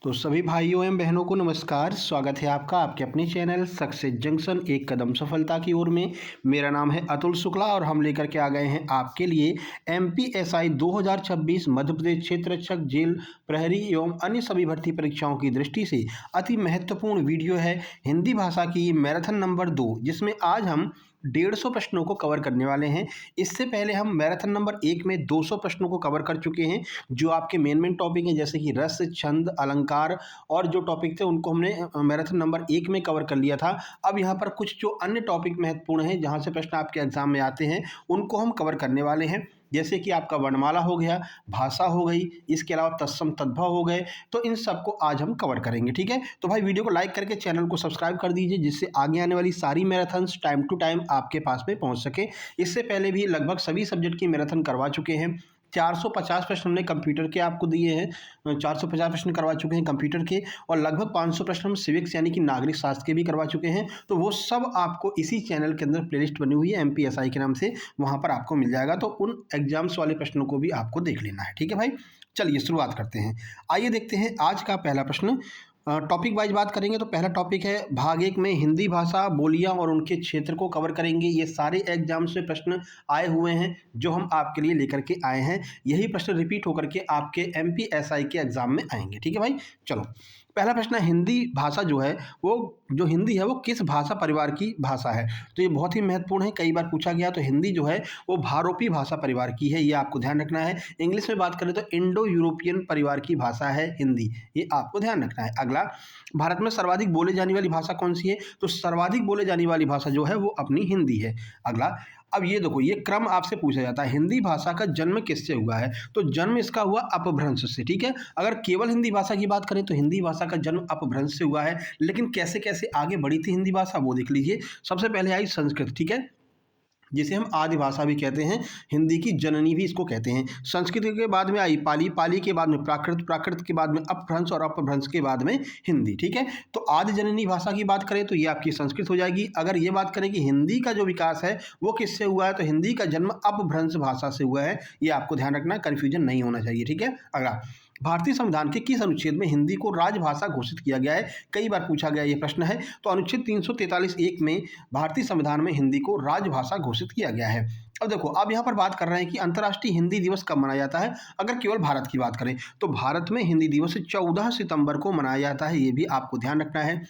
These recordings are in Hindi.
तो सभी भाइयों एवं बहनों को नमस्कार। स्वागत है आपका आपके अपने चैनल सक्सेस जंक्शन एक कदम सफलता की ओर में। मेरा नाम है अतुल शुक्ला और हम लेकर के आ गए हैं आपके लिए एमपीएसआई 2026 मध्य प्रदेश क्षेत्र रक्षक जेल प्रहरी एवं अन्य सभी भर्ती परीक्षाओं की दृष्टि से अति महत्वपूर्ण वीडियो है हिंदी भाषा की मैराथन नंबर 2, जिसमें आज हम 150 प्रश्नों को कवर करने वाले हैं। इससे पहले हम मैराथन नंबर 1 में 200 प्रश्नों को कवर कर चुके हैं, जो आपके मेन टॉपिक हैं जैसे कि रस, छंद, अलंकार और जो टॉपिक थे उनको हमने मैराथन नंबर 1 में कवर कर लिया था। अब यहाँ पर कुछ जो अन्य टॉपिक महत्वपूर्ण हैं जहाँ से प्रश्न आपके एग्जाम में आते हैं उनको हम कवर करने वाले हैं, जैसे कि आपका वर्णमाला हो गया, भाषा हो गई, इसके अलावा तत्सम तद्भव हो गए। तो इन सबको आज हम कवर करेंगे, ठीक है। तो भाई वीडियो को लाइक करके चैनल को सब्सक्राइब कर दीजिए, जिससे आगे आने वाली सारी मैराथन्स टाइम टू टाइम आपके पास में पहुंच सके। इससे पहले भी लगभग सभी सब्जेक्ट की मैराथन करवा चुके हैं। 450 प्रश्न हमने कंप्यूटर के आपको दिए हैं, 450 प्रश्न करवा चुके हैं कंप्यूटर के, और लगभग 500 प्रश्न हम सिविक्स यानी कि नागरिक शास्त्र के भी करवा चुके हैं। तो वो सब आपको इसी चैनल के अंदर प्लेलिस्ट बनी हुई है एमपीएसआई के नाम से, वहाँ पर आपको मिल जाएगा। तो उन एग्जाम्स वाले प्रश्नों को भी आपको देख लेना है, ठीक है भाई। चलिए शुरुआत करते हैं। आइए देखते हैं आज का पहला प्रश्न। टॉपिक वाइज बात करेंगे तो पहला टॉपिक है भाग 1 में हिंदी भाषा बोलियां और उनके क्षेत्र को कवर करेंगे। ये सारे एग्जाम से प्रश्न आए हुए हैं जो हम आपके लिए लेकर के आए हैं। यही प्रश्न रिपीट होकर के आपके एमपीएसआई के एग्जाम में आएंगे, ठीक है भाई। चलो पहला प्रश्न है, हिंदी भाषा जो है वो जो हिंदी है वो किस भाषा परिवार की भाषा है। तो ये बहुत ही महत्वपूर्ण है, कई बार पूछा गया। तो हिंदी जो है वो भारोपी भाषा परिवार की है, ये आपको ध्यान रखना है। इंग्लिश में बात करें तो इंडो यूरोपियन परिवार की भाषा है हिंदी, ये आपको ध्यान रखना है। अगला, भारत में सर्वाधिक बोले जाने वाली भाषा कौन सी है। तो सर्वाधिक बोले जाने वाली भाषा जो है वो अपनी हिंदी है। अगला, अब ये देखो, ये क्रम आपसे पूछा जाता है, हिंदी भाषा का जन्म किससे हुआ है। तो जन्म इसका हुआ अपभ्रंश से, ठीक है। अगर केवल हिंदी भाषा की बात करें तो हिंदी भाषा का जन्म अपभ्रंश से हुआ है, लेकिन कैसे कैसे आगे बढ़ी थी हिंदी भाषा वो देख लीजिए। सबसे पहले आई संस्कृत, ठीक है, जिसे हम आदि भाषा भी कहते हैं, हिंदी की जननी भी इसको कहते हैं। संस्कृत के बाद में आई पाली, पाली के बाद में प्राकृत, प्राकृत के बाद में अपभ्रंश और अपभ्रंश के बाद में हिंदी, ठीक है। तो आदि जननी भाषा की बात करें तो ये आपकी संस्कृत हो जाएगी। अगर ये बात करें कि हिंदी का जो विकास है वो किससे हुआ है, तो हिंदी का जन्म अपभ्रंश भाषा से हुआ है, ये आपको ध्यान रखना, कन्फ्यूजन नहीं होना चाहिए, ठीक है। अगला, भारतीय संविधान के किस अनुच्छेद में हिंदी को राजभाषा घोषित किया गया है। कई बार पूछा गया ये प्रश्न है। तो अनुच्छेद 343(1) में भारतीय संविधान में हिंदी को राजभाषा घोषित किया गया है। अब देखो, अब यहाँ पर बात कर रहे हैं कि अंतर्राष्ट्रीय हिंदी दिवस कब मनाया जाता है। अगर केवल भारत की बात करें तो भारत में हिंदी दिवस 14 सितंबर को मनाया जाता है, ये भी आपको ध्यान रखना है।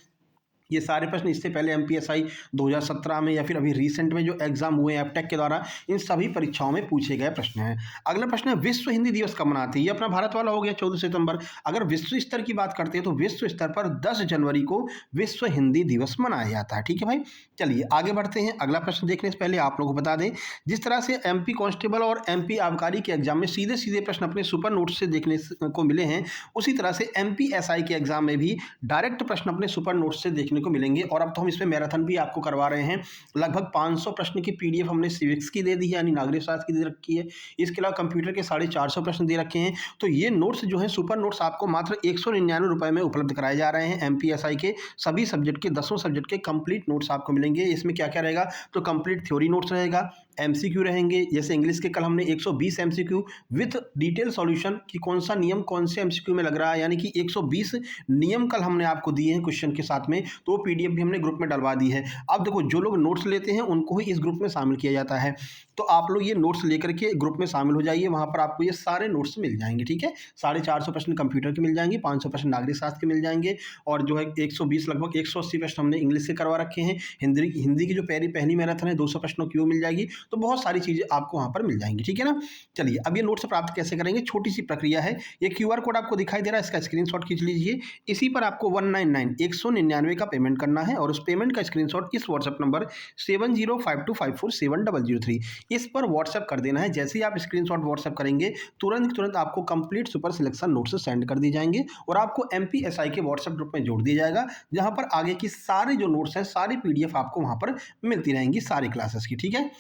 ये सारे प्रश्न इससे पहले एमपीएसआई 2017 में या फिर अभी रिसेंट में जो एग्जाम हुए हैं एपटेक के द्वारा, इन सभी परीक्षाओं में पूछे गए प्रश्न हैं। अगला प्रश्न है, विश्व हिंदी दिवस कब मनाते हैं। ये अपना भारत वाला हो गया 14 सितंबर। अगर विश्व स्तर की बात करते हैं तो विश्व स्तर पर 10 जनवरी को विश्व हिंदी दिवस मनाया जाता है, ठीक है भाई। चलिए आगे बढ़ते हैं। अगला प्रश्न देखने से पहले आप लोगों को बता दें, जिस तरह से एमपी कांस्टेबल और एमपी आबकारी के एग्जाम में सीधे सीधे प्रश्न अपने सुपर नोट से देखने को मिले हैं, उसी तरह से एमपीएसआई के एग्जाम में भी डायरेक्ट प्रश्न अपने सुपर नोट से देखने को मिलेंगे। और अब तो हम इसमें मैराथन भी आपको करवा रहे हैं। लगभग 500 प्रश्न की पीडीएफ हमने सिविक्स की दे दी है, यानी नागरिक शास्त्र की दे रखी है। इसके अलावा कंप्यूटर के 450 प्रश्न दे रखे हैं। तो ये नोट्स जो हैं सुपर नोट्स आपको मात्र 199 रुपये में उपलब्ध कराए जा रहे हैं। एमपीएसआई के सभी सब्जेक्ट के 10 सब्जेक्ट के कंप्लीट नोट्स आपको मिलेंगे। इसमें क्या क्या रहेगा, तो कंप्लीट थ्योरी नोट्स रहेगा, एमसीक्यू रहेंगे, जैसे इंग्लिश के कल हमने 120 एमसीक्यू विथ डिटेल सॉल्यूशन कि कौन सा नियम कौन से एमसीक्यू में लग रहा है, यानी कि 120 नियम कल हमने आपको दिए हैं क्वेश्चन के साथ में। तो वो पीडीएफ भी हमने ग्रुप में डलवा दी है। अब देखो, जो लोग नोट्स लेते हैं उनको ही इस ग्रुप में शामिल किया जाता है। तो आप लोग ये नोट्स लेकर के ग्रुप में शामिल हो जाइए, वहाँ पर आपको ये सारे नोट्स मिल जाएंगे, ठीक है। 450 प्रश्न कंप्यूटर के मिल जाएंगे, 500 प्रश्न नागरिक शास्त्र के मिल जाएंगे, और जो है 120 लगभग 180 प्रश्न हमने इंग्लिश से करवा रखे हैं। हिंदी की जो पहली मैराथन है 200 प्रश्नों की वो मिल जाएगी। तो बहुत सारी चीज़ें आपको वहाँ पर मिल जाएंगी, ठीक है ना। चलिए अब ये नोट्स प्राप्त कैसे करेंगे, छोटी सी प्रक्रिया है। ये क्यूआर कोड आपको दिखाई दे रहा है, इसका स्क्रीनशॉट खींच लीजिए। इसी पर आपको 199 का पेमेंट करना है, और उस पेमेंट का स्क्रीनशॉट इस व्हाट्सएप नंबर 7052547003 इस पर व्हाट्सएप कर देना है। जैसे ही आप स्क्रीनशॉट व्हाट्सएप करेंगे तुरंत आपको complete super selection notes send कर दी जाएंगे, और आपको एमपीएसआई के व्हाट्सएप ग्रुप में जोड़ दिया जाएगा, जहां पर आगे की सारे जो नोट्स हैं सारी पीडीएफ आपको वहां पर मिलती रहेंगी सारी क्लासेस की, ठीक है।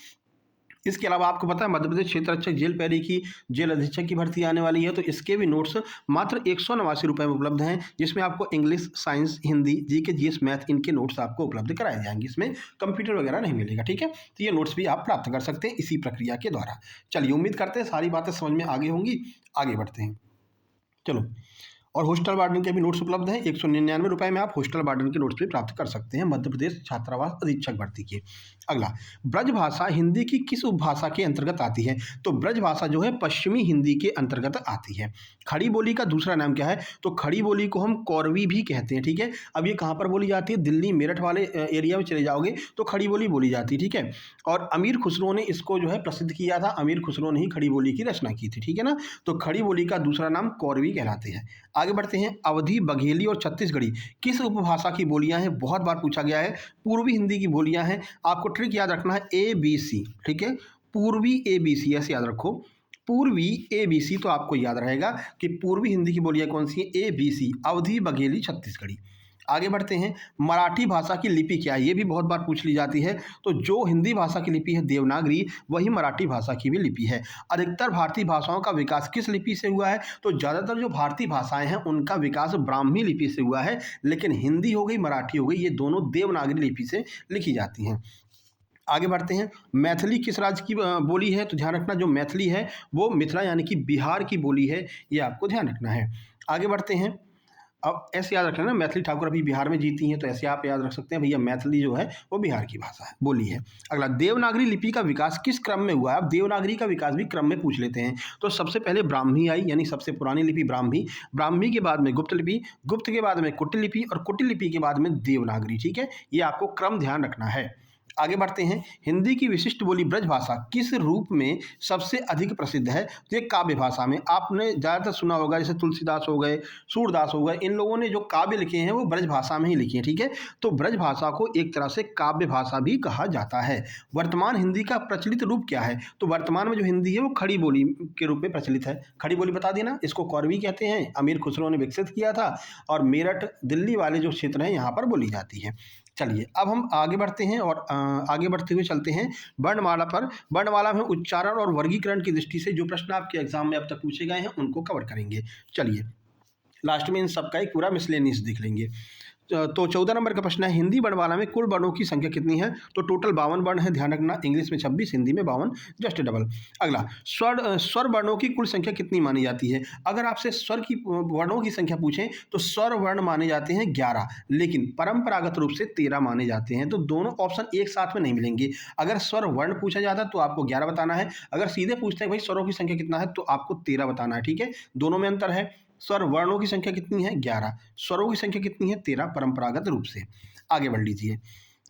इसके अलावा आपको पता है मध्य प्रदेश क्षेत्र रक्षक जेल प्रहरी की जेल अधीक्षक की भर्ती आने वाली है, तो इसके भी नोट्स मात्र 189 रुपये में उपलब्ध हैं, जिसमें आपको English, science, Hindi, GK, GS, math इनके नोट्स आपको उपलब्ध कराए जाएंगे। इसमें कंप्यूटर वगैरह नहीं मिलेगा, ठीक है। तो ये नोट्स भी आप प्राप्त कर सकते हैं इसी प्रक्रिया के द्वारा। चलिए उम्मीद करते हैं सारी बातें समझ में आगे होंगी। आगे बढ़ते हैं, चलो। और हॉस्टल वार्डन के भी नोट्स उपलब्ध हैं। 199 में आप हॉस्टल वार्डन के नोट्स भी प्राप्त कर सकते हैं मध्य प्रदेश छात्रावास अधीक्षक भर्ती के। अगला, ब्रजभाषा हिंदी की किस उपभाषा के अंतर्गत आती है? तो ब्रजभाषा जो है पश्चिमी हिंदी के अंतर्गत आती है। खड़ी बोली का दूसरा नाम क्या है? तो खड़ी बोली को हम कौरवी भी कहते हैं, ठीक है। अब ये कहाँ पर बोली जाती है? दिल्ली मेरठ वाले एरिया में चले जाओगे तो खड़ी बोली बोली जाती है, ठीक है। और अमीर खुसरो ने इसको जो है प्रसिद्ध किया था, अमीर खुसरो ने ही खड़ी बोली की रचना की थी, ठीक है ना। तो खड़ी बोली का दूसरा नाम कौरवी कहलाते हैं। आगे बढ़ते हैं, अवधी, बघेली और छत्तीसगढ़ी किस उपभाषा की बोलियां हैं? बहुत बार पूछा गया है, पूर्वी हिंदी की बोलियां हैं। आपको ट्रिक याद रखना है ABC, ठीक है। पूर्वी ABC ऐसे याद रखो, पूर्वी ABC, तो आपको याद रहेगा कि पूर्वी हिंदी की बोलियां कौन सी है? ABC, अवधी, बघेली, छत्तीसगढ़ी। आगे बढ़ते हैं, मराठी भाषा की लिपि क्या है? ये भी बहुत बार पूछ ली जाती है। तो जो हिंदी भाषा की लिपि है देवनागरी, वही मराठी भाषा की भी लिपि है। अधिकतर भारतीय भाषाओं का विकास किस लिपि से हुआ है? तो ज़्यादातर जो भारतीय भाषाएं हैं उनका विकास ब्राह्मी लिपि से हुआ है, लेकिन हिंदी हो गई, मराठी हो गई, ये दोनों देवनागरी लिपि से लिखी जाती हैं। आगे बढ़ते हैं, मैथिली किस राज्य की बोली है? तो ध्यान रखना, जो मैथिली है वो मिथिला यानी कि बिहार की बोली है, ये आपको ध्यान रखना है। आगे बढ़ते हैं, अब ऐसे याद रखना ना, मैथिली ठाकुर अभी बिहार में जीती हैं, तो ऐसे आप याद रख सकते हैं भैया मैथिली जो है वो बिहार की भाषा है, बोली है। अगला, देवनागरी लिपि का विकास किस क्रम में हुआ है? अब देवनागरी का विकास भी क्रम में पूछ लेते हैं। तो सबसे पहले ब्राह्मी आई, यानी सबसे पुरानी लिपि ब्राह्मी, ब्राह्मी के बाद में गुप्त लिपि, गुप्त के बाद में कुटिल लिपि और कुटिल लिपि के बाद में देवनागरी, ठीक है। ये आपको क्रम ध्यान रखना है। आगे बढ़ते हैं, हिंदी की विशिष्ट बोली ब्रजभाषा किस रूप में सबसे अधिक प्रसिद्ध है? तो ये काव्य भाषा में। आपने ज़्यादातर सुना होगा, जैसे तुलसीदास हो गए, सूरदास हो गए, इन लोगों ने जो काव्य लिखे हैं वो ब्रजभाषा में ही लिखे हैं, ठीक है। तो ब्रजभाषा को एक तरह से काव्य भाषा भी कहा जाता है। वर्तमान हिंदी का प्रचलित रूप क्या है? तो वर्तमान में जो हिंदी है वो खड़ी बोली के रूप में प्रचलित है। खड़ी बोली बता देना, इसको कौरवी कहते हैं, अमीर खुसरो ने विकसित किया था, और मेरठ दिल्ली वाले जो क्षेत्र हैं यहाँ पर बोली जाती है। चलिए अब हम आगे बढ़ते हैं, और आगे बढ़ते हुए चलते हैं वर्णमाला पर। वर्णमाला में उच्चारण और वर्गीकरण की दृष्टि से जो प्रश्न आपके एग्जाम में अब तक पूछे गए हैं उनको कवर करेंगे। चलिए लास्ट में इन सबका एक पूरा मिसलेनियस देख लेंगे। तो 14 नंबर का प्रश्न है, हिंदी वर्णमाला में कुल वर्णों की संख्या कितनी है? तो टोटल 52 वर्ण है, ध्यान रखना। इंग्लिश में 26, हिंदी में 52, जस्ट डबल। अगला, स्वर वर्णों की कुल संख्या कितनी मानी जाती है? अगर आपसे स्वर की वर्णों की संख्या पूछें तो स्वर वर्ण माने जाते हैं 11, लेकिन परंपरागत रूप से 13 माने जाते हैं। तो दोनों ऑप्शन एक साथ में नहीं मिलेंगे। अगर स्वर वर्ण पूछा जाता है तो आपको 11 बताना है, अगर सीधे पूछते हैं भाई स्वरों की संख्या कितना है तो आपको 13 बताना है, ठीक है। दोनों में अंतर है। स्वर वर्णों की संख्या कितनी है? 11, स्वरों की संख्या कितनी है? 13, परंपरागत रूप से। आगे बढ़ लीजिए,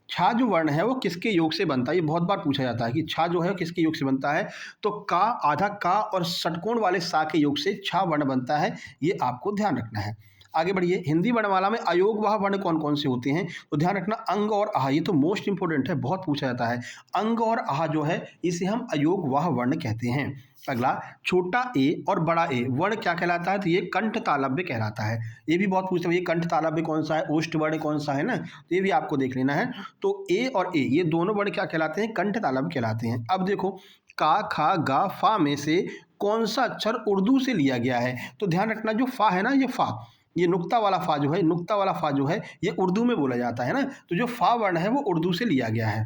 छा जो वर्ण है वो किसके योग से बनता है? ये बहुत बार पूछा जाता है कि छा जो है किसके योग से बनता है? तो का, आधा का और षटकोण वाले सा के योग से छा वर्ण बनता है, ये आपको ध्यान रखना है। आगे बढ़िए, हिंदी वर्णमाला में अयोग वाह वर्ण कौन कौन से होते हैं? तो ध्यान रखना, अंग और आह, ये तो मोस्ट इंपोर्टेंट है, बहुत पूछा जाता है। अंग और आह जो है इसे हम अयोग वाह वर्ण कहते हैं। अगला, छोटा ए और बड़ा ए वर्ण क्या कहलाता है? तो ये कंठ तालव्य कहलाता है। ये भी बहुत पूछते हैं ये कंठ तालव्य कौन सा है, ओष्ठ वर्ण कौन सा है ना, तो ये भी आपको देख लेना है। तो ए और ए ये दोनों वर्ण क्या कहलाते हैं? कंठ तालव्य कहलाते हैं। अब देखो, का, खा, गा, फा में से कौन सा अक्षर उर्दू से लिया गया है? तो ध्यान रखना, जो फा है ना, ये फा, ये नुक्ता वाला फा जो है, नुक्ता वाला फा जो है ये उर्दू में बोला जाता है ना, तो जो फा वर्ण है वो उर्दू से लिया गया है,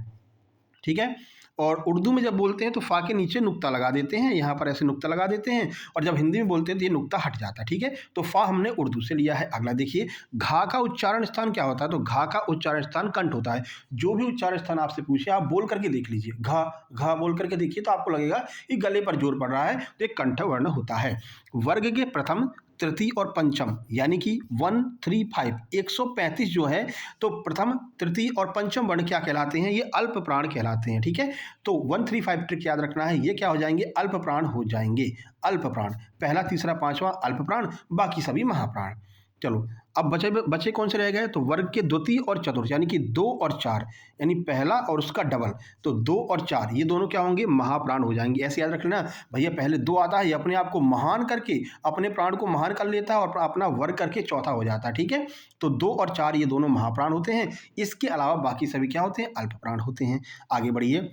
ठीक है। और उर्दू में जब बोलते हैं तो फा के नीचे नुक्ता लगा देते हैं, यहाँ पर ऐसे नुक्ता लगा देते हैं, और जब हिंदी में बोलते हैं तो ये नुक्ता हट जाता है, ठीक है। तो फा हमने उर्दू से लिया है। अगला देखिए, घा का उच्चारण स्थान क्या होता है? तो घा का उच्चारण स्थान कंठ होता है। जो भी उच्चारण स्थान आपसे पूछे आप बोल करके देख लीजिए, घा घा बोल करके देखिए तो आपको लगेगा कि गले पर जोर पड़ रहा है, तो एक कंठ वर्ण होता है। वर्ग के प्रथम, तृतीय और पंचम यानी कि 135 135 जो है, तो प्रथम, तृतीय और पंचम वर्ण क्या कहलाते हैं? ये अल्प प्राण कहलाते हैं, ठीक है। तो 135 ट्रिक याद रखना है, ये क्या हो जाएंगे? अल्प प्राण हो जाएंगे। अल्प प्राण, पहला, तीसरा, पांचवा अल्प प्राण, बाकी सभी महाप्राण। चलो अब बचे कौन से रह गए? तो वर्ग के द्वितीय और चतुर्थ यानी कि 2 और 4, यानी पहला और उसका डबल, तो 2 और 4 ये दोनों क्या होंगे? महाप्राण हो जाएंगे। ऐसे याद रख लेना भैया, पहले 2 आता है, ये अपने आप को महान करके अपने प्राण को महान कर लेता है और अपना वर्ग करके चौथा हो जाता है, ठीक है। तो 2 और 4 ये दोनों महाप्राण होते हैं। इसके अलावा बाकी सभी क्या होते हैं? अल्प प्राण होते हैं। आगे बढ़िए,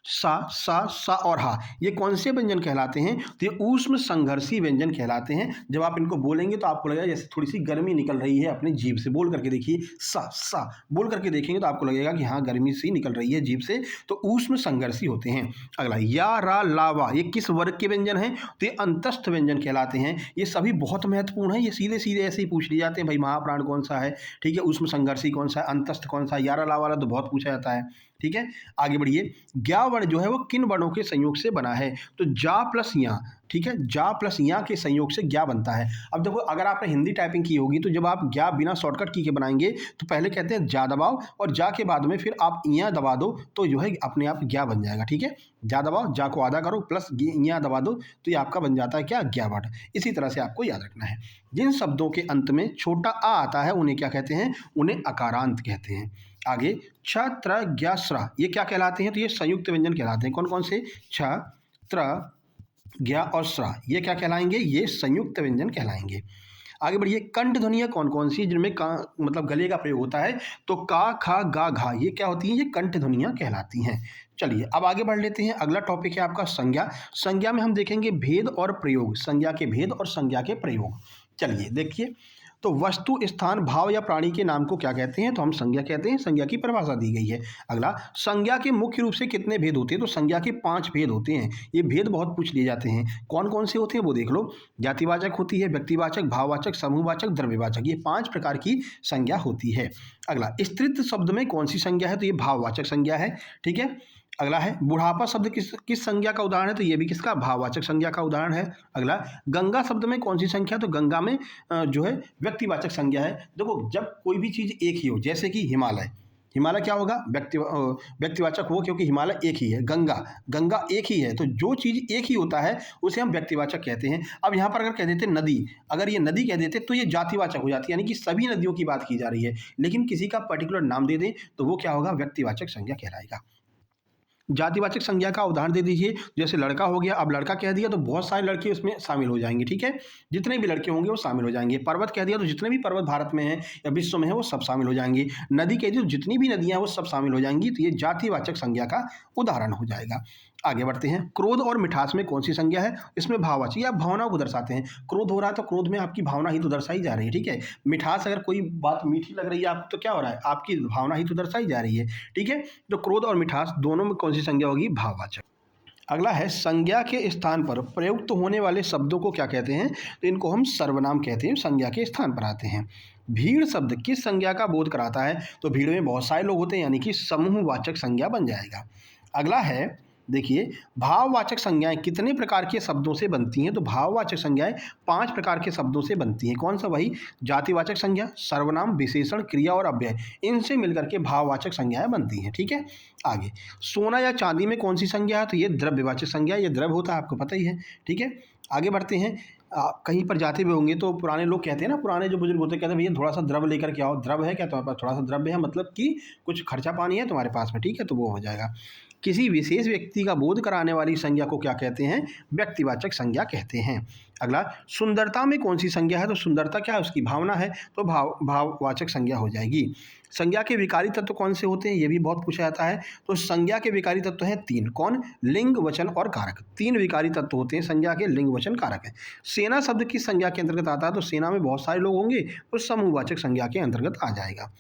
सा और हा, ये कौन से व्यंजन कहलाते हैं? तो ये ऊष्म संघर्षी व्यंजन कहलाते हैं। जब आप इनको बोलेंगे तो आपको लगेगा जैसे थोड़ी सी गर्मी निकल रही है अपनी जीभ से। बोल करके देखिए, सा बोल करके देखेंगे तो आपको लगेगा कि हाँ गर्मी सी निकल रही है जीभ से, तो ऊष्म संघर्षी होते हैं। अगला या रा ला वा, ये किस वर्ग के व्यंजन हैं? तो ये अंतस्थ व्यंजन कहलाते हैं। ये सभी बहुत महत्वपूर्ण हैं, ये सीधे सीधे ऐसे ही पूछ लिए जाते हैं, भाई महाप्राण कौन सा है, ठीक है, ऊष्म संघर्षी कौन सा है, अंतस्थ कौन सा है, या रा ला वाला तो बहुत पूछा जाता है। ठीक है, आगे बढ़िए। ज्ञा वर्ण जो है वो किन वर्णों के संयोग से बना है? तो जा प्लस या, ठीक है, जा प्लस या के संयोग से ज्ञा बनता है। अब देखो अगर आपने हिंदी टाइपिंग की होगी तो जब आप ज्ञा बिना शॉर्टकट की के बनाएंगे तो पहले कहते हैं जा दबाओ और जा के बाद में फिर आप या दबा दो तो जो है अपने आप ज्ञा बन जाएगा। ठीक है, जा दबाओ, जा को आधा करो प्लस या दबा दो तो ये आपका बन जाता है क्या? ज्ञा वर्ण। इसी तरह से आपको याद रखना है। जिन शब्दों के अंत में छोटा आ आता है उन्हें क्या कहते हैं? उन्हें अकारांत कहते हैं। आगे छ त्र ज्ञ स्र, ये क्या कहलाते हैं? तो ये संयुक्त व्यंजन कहलाते हैं। कौन कौन से? छ त्र ज्ञ और स्र, ये क्या कहलाएंगे? ये संयुक्त व्यंजन कहलाएंगे। आगे बढ़िए। कंठ ध्वनियाँ कौन कौन सी जिनमें का मतलब गले का प्रयोग होता है? तो का खा गा घा, ये क्या होती हैं? ये कंठ ध्वनियाँ कहलाती हैं। चलिए अब आगे बढ़ लेते हैं। अगला टॉपिक है आपका संज्ञा। संज्ञा में हम देखेंगे भेद और प्रयोग, संज्ञा के भेद और संज्ञा के प्रयोग। चलिए देखिए, तो वस्तु, स्थान, भाव या प्राणी के नाम को क्या कहते हैं? तो हम संज्ञा कहते हैं। संज्ञा की परिभाषा दी गई है। अगला, संज्ञा के मुख्य रूप से कितने भेद होते हैं? तो संज्ञा के 5 भेद होते हैं। ये भेद बहुत पूछ लिए जाते हैं। कौन कौन से होते हैं वो देख लो। जातिवाचक होती है, व्यक्तिवाचक, भाववाचक, समूहवाचक, द्रव्यवाचक, ये 5 प्रकार की संज्ञा होती है। अगला, स्त्रीत्व शब्द में कौन सी संज्ञा है? तो ये भाववाचक संज्ञा है। ठीक है, अगला है बुढ़ापा शब्द किस संज्ञा का उदाहरण है? तो ये भी किसका? भाववाचक संज्ञा का उदाहरण है। अगला, गंगा शब्द में कौन सी संख्या? तो गंगा में जो है व्यक्तिवाचक संज्ञा है। देखो जब कोई भी चीज़ एक ही हो, जैसे कि हिमालय, हिमालय क्या होगा? व्यक्तिवाचक हो, क्योंकि हिमालय एक ही है। गंगा एक ही है, तो जो चीज़ एक ही होता है उसे हम व्यक्तिवाचक कहते हैं। अब यहाँ पर अगर कह देते नदी, अगर ये नदी कह देते तो ये जातिवाचक हो जाती है, यानी कि सभी नदियों की बात की जा रही है। लेकिन किसी का पर्टिकुलर नाम दे दें तो वो क्या होगा? व्यक्तिवाचक संज्ञा कहलाएगा। जातिवाचक संज्ञा का उदाहरण दे दीजिए। जैसे लड़का हो गया, अब लड़का कह दिया तो बहुत सारे लड़के उसमें शामिल हो जाएंगे। ठीक है, जितने भी लड़के होंगे वो शामिल हो जाएंगे। पर्वत कह दिया तो जितने भी पर्वत भारत में हैं या विश्व में है वो सब शामिल हो जाएंगे। नदी कह दी तो जितनी भी नदियां वो सब शामिल हो जाएंगी। तो ये जातिवाचक संज्ञा का उदाहरण हो जाएगा। आगे बढ़ते हैं। क्रोध और मिठास में कौन सी संज्ञा है? इसमें भाववाचक, या भावनाओं को दर्शाते हैं। क्रोध हो रहा है तो क्रोध में आपकी भावना ही तो दर्शाई जा रही है। ठीक है, मिठास, अगर कोई बात मीठी लग रही है आपको तो क्या हो रहा है? आपकी भावना ही तो दर्शाई जा रही है। ठीक है, तो क्रोध और मिठास दोनों में कौन सी संज्ञा होगी? भाववाचक। अगला है संज्ञा के स्थान पर प्रयुक्त होने वाले शब्दों को क्या कहते हैं? तो इनको हम सर्वनाम कहते हैं, संज्ञा के स्थान पर आते हैं। भीड़ शब्द किस संज्ञा का बोध कराता है? तो भीड़ में बहुत सारे लोग होते हैं, यानी कि समूहवाचक संज्ञा बन जाएगा। अगला है, देखिए, भाववाचक संज्ञाएं कितने प्रकार के शब्दों से बनती हैं? तो भाववाचक संज्ञाएं 5 प्रकार के शब्दों से बनती हैं। कौन सा? वही जातिवाचक संज्ञा, सर्वनाम, विशेषण, क्रिया और अव्यय, इनसे मिलकर के भाववाचक संज्ञाएं बनती हैं। ठीक है, आगे, सोना या चांदी में कौन सी संज्ञा है? तो ये द्रव्यवाचक संज्ञा, ये द्रव्य होता है, आपको पता ही है। ठीक है, आगे बढ़ते हैं। कहीं पर जाते हुए होंगे तो पुराने लोग कहते हैं ना, पुराने जो बुजुर्ग होते हैं, कहते हैं भैया थोड़ा सा द्रव्य लेकर के आओ। द्रव्य है क्या तुम्हारे पास? थोड़ा सा द्रव्य है, मतलब कि कुछ खर्चा पानी है तुम्हारे पास में। ठीक है, तो वो हो जाएगा। किसी विशेष व्यक्ति का बोध कराने वाली संज्ञा को क्या कहते हैं? व्यक्तिवाचक संज्ञा कहते हैं। अगला, सुंदरता में कौन सी संज्ञा है? तो सुंदरता क्या है? उसकी भावना है, तो भाववाचक संज्ञा हो जाएगी। संज्ञा के विकारी तत्व कौन से होते हैं? ये भी बहुत पूछा जाता है। तो संज्ञा के विकारी तत्व हैं 3। कौन? लिंग, वचन और कारक। 3 विकारी तत्व होते हैं संज्ञा के, लिंग, वचन, कारक है। सेना शब्द किस संज्ञा के अंतर्गत आता है? तो सेना में बहुत सारे लोग होंगे तो समूहवाचक संज्ञा के अंतर्गत आ जाएगा।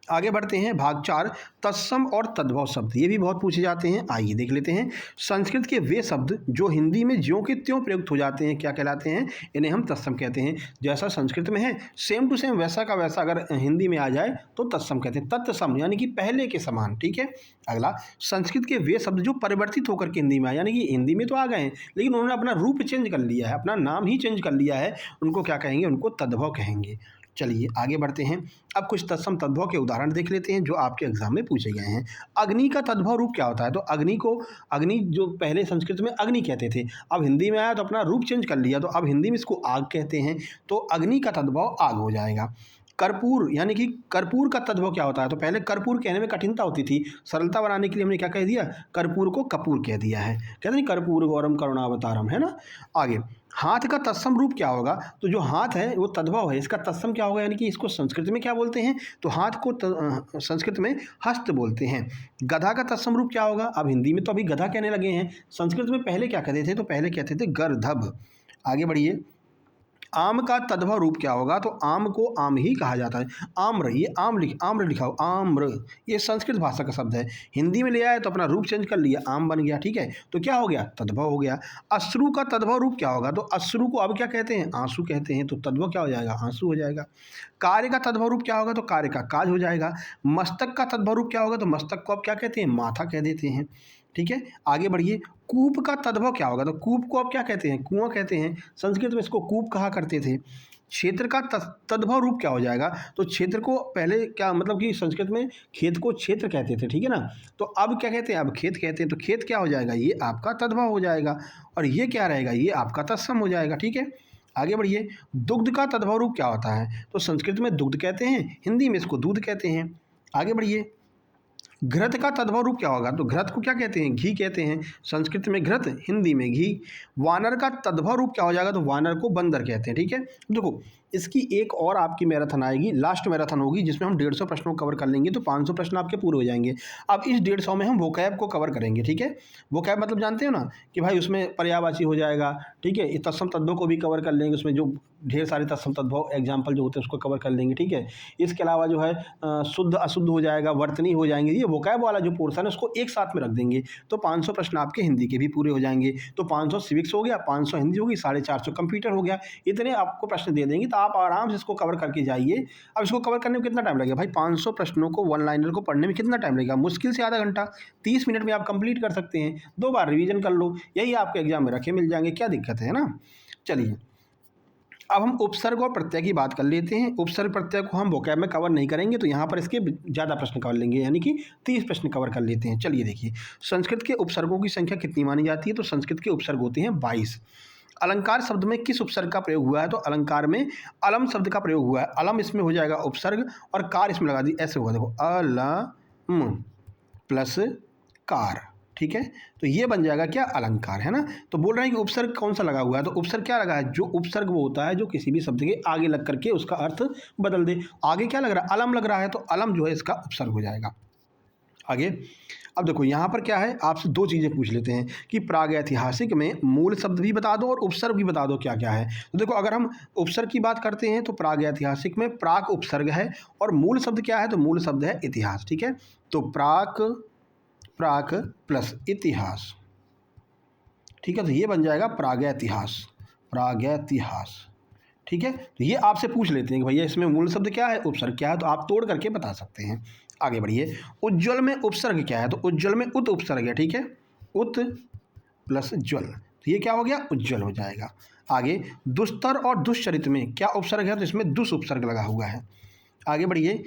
आगे बढ़ते हैं। भाग 4, तत्सम और तद्भव शब्द, ये भी बहुत पूछे जाते हैं। आइए देख लेते हैं। संस्कृत के वे शब्द जो हिंदी में ज्यों के त्यों प्रयुक्त हो जाते हैं क्या कहलाते हैं? इन्हें हम तत्सम कहते हैं। जैसा संस्कृत में है सेम टू सेम वैसा का वैसा अगर हिंदी में आ जाए तो तत्सम कहते हैं। तत्सम यानी कि पहले के समान। ठीक है, अगला, संस्कृत के वे शब्द जो परिवर्तित होकर के हिंदी में आए, यानी कि हिंदी में तो आ गए हैं लेकिन उन्होंने अपना रूप चेंज कर लिया है, अपना नाम ही चेंज कर लिया है, उनको क्या कहेंगे? उनको तद्भव कहेंगे। चलिए आगे बढ़ते हैं। अब कुछ तत्सम तद्भव के उदाहरण देख लेते हैं जो आपके एग्जाम में पूछे गए हैं। अग्नि का तद्भव रूप क्या होता है? तो अग्नि जो पहले संस्कृत में अग्नि कहते थे, अब हिंदी में आया तो अपना रूप चेंज कर लिया, तो अब हिंदी में इसको आग कहते हैं, तो अग्नि का तद्भव आग हो जाएगा। कर्पूर यानी कि कर्पूर का तद्भव क्या होता है? तो पहले कर्पूर कहने में कठिनता होती थी, सरलता बनाने के लिए हमने क्या कह दिया? कर्पूर को कपूर कह दिया है। कहते नहीं कर्पूर गौरम करुणावतारम, है ना? आगे हाथ का तत्सम रूप क्या होगा? तो जो हाथ है वो तद्भव है, इसका तत्सम क्या होगा? यानी कि इसको संस्कृत में क्या बोलते हैं? तो हाथ को संस्कृत में हस्त बोलते हैं। गधा का तत्सम रूप क्या होगा? अब हिंदी में तो अभी गधा कहने लगे हैं, संस्कृत में पहले क्या कहते थे? तो पहले कहते थे गर्दभ। आगे बढ़िए, आम का तद्भव रूप क्या होगा? तो आम को आम ही कहा जाता है। आम्र, ये आम्र लिखा हो, आम्र, ये संस्कृत भाषा का शब्द है, हिंदी में ले आया तो अपना रूप चेंज कर लिया, आम बन गया, ठीक है? तो क्या हो गया? तद्भव हो गया। अश्रु का तद्भव रूप क्या होगा? तो अश्रु को अब क्या कहते हैं? आंसू कहते हैं, तो तद्भव क्या हो जाएगा? आंसू हो जाएगा। कार्य का तद्भव रूप क्या होगा? तो कार्य का काज हो जाएगा। मस्तक का तद्भव रूप क्या होगा? तो मस्तक को अब क्या कहते हैं? माथा कह देते हैं, ठीक है? आगे बढ़िए, कूप का तद्भव क्या होगा? तो कूप को अब क्या कहते हैं? कुआं कहते हैं, संस्कृत में इसको कूप कहा करते थे। क्षेत्र का तद्भव रूप क्या हो जाएगा? तो क्षेत्र को पहले क्या मतलब कि संस्कृत में खेत को क्षेत्र कहते थे, ठीक है ना? तो अब क्या कहते हैं? अब खेत कहते हैं, तो खेत क्या हो जाएगा? ये आपका तद्भव हो जाएगा, और ये क्या रहेगा? ये आपका तत्सम हो जाएगा, ठीक है? आगे बढ़िए, दुग्ध का तद्भव रूप क्या होता है? तो संस्कृत में दुग्ध कहते हैं, हिंदी में इसको दूध कहते हैं। आगे बढ़िए, घृत का तद्भव रूप क्या होगा? तो घृत को क्या कहते हैं? घी कहते हैं, संस्कृत में घृत, हिंदी में घी। वानर का तद्भव रूप क्या हो जाएगा? तो वानर को बंदर कहते हैं, ठीक है? देखो, इसकी एक और आपकी मैराथन आएगी, लास्ट मैराथन होगी, जिसमें हम 150 प्रश्नों को कवर कर लेंगे, तो 500 प्रश्न आपके पूरे हो जाएंगे। अब इस 150 में हम वोकैब को कवर करेंगे, ठीक है? वोकैब मतलब जानते हो ना कि भाई उसमें पर्यायवाची हो जाएगा, ठीक है? तत्सम तद्भव को भी कवर कर लेंगे, उसमें जो ढेर सारे तत्सम तद्भव एग्जाम्पल जो होते हैं उसको कवर कर लेंगे, ठीक है? इसके अलावा जो है शुद्ध अशुद्ध हो जाएगा, वर्तनी हो जाएंगे, ये वोकैब वाला जो पोर्सन है उसको एक साथ में रख देंगे, तो 500 प्रश्न आपके हिंदी के भी पूरे हो जाएंगे। तो 500 सिविक्स हो गया, 500 हिंदी होगी, 450 कंप्यूटर हो गया। इतने आपको प्रश्न दे देंगे, तो आप आराम से इसको कवर करके जाइए। अब इसको कवर करने में कितना टाइम लगेगा भाई? 500 प्रश्नों को, वन लाइनर को पढ़ने में कितना टाइम लगेगा? मुश्किल से आधा घंटा, 30 मिनट में आप कंप्लीट कर सकते हैं। 2 बार रिवीजन कर लो, यही आपके एग्जाम में रखे मिल जाएंगे, क्या दिक्कत है ना? चलिए, अब हम उपसर्ग और प्रत्यय की बात कर लेते हैं। उपसर्ग प्रत्यय को हम वोकैब में कवर नहीं करेंगे, तो यहाँ पर इसके ज़्यादा प्रश्न कवर लेंगे, यानी कि 30 प्रश्न कवर कर लेते हैं। चलिए देखिए, संस्कृत के उपसर्गों की संख्या कितनी मानी जाती है? तो संस्कृत के उपसर्ग होते हैं 22। अलंकार शब्द में किस उपसर्ग का प्रयोग हुआ है? तो अलंकार में अलम शब्द का प्रयोग हुआ है। अलम इसमें हो जाएगा उपसर्ग, और कार इसमें लगा दी, ऐसे होगा, देखो, अलम प्लस कार, ठीक है? तो ये बन जाएगा क्या? अलंकार, है ना? तो बोल रहे हैं कि उपसर्ग कौन सा लगा हुआ है? तो उपसर्ग क्या लगा है? जो उपसर्ग वो होता है जो किसी भी शब्द के आगे लग करके उसका अर्थ बदल दे। आगे क्या लग रहा है? अलम लग रहा है, तो अलम जो है इसका उपसर्ग हो जाएगा। आगे, अब देखो यहाँ पर क्या है, आपसे 2 चीज़ें पूछ लेते हैं कि प्रागैतिहासिक में मूल शब्द भी बता दो और उपसर्ग भी बता दो क्या क्या है। तो देखो, अगर हम उपसर्ग की बात करते हैं तो प्रागैतिहासिक में प्राक उपसर्ग है, और मूल शब्द क्या है? तो मूल शब्द है इतिहास, ठीक है? तो प्राक प्लस इतिहास, ठीक है? तो ये बन जाएगा प्रागैतिहास, प्रागैतिहास, ठीक है? तो ये आपसे पूछ लेते हैं कि भैया इसमें मूल शब्द क्या है, उपसर्ग क्या है, तो आप तोड़ करके बता सकते हैं। आगे बढ़िए, उज्ज्वल में उपसर्ग क्या है? तो उज्ज्वल में उत उपसर्ग है, ठीक है? उत प्लस ज्वल, तो ये क्या हो गया? उज्ज्वल हो जाएगा। आगे, दुस्तर और दुष्चरित में क्या उपसर्ग है? तो इसमें दुस उपसर्ग लगा हुआ है। आगे बढ़िए,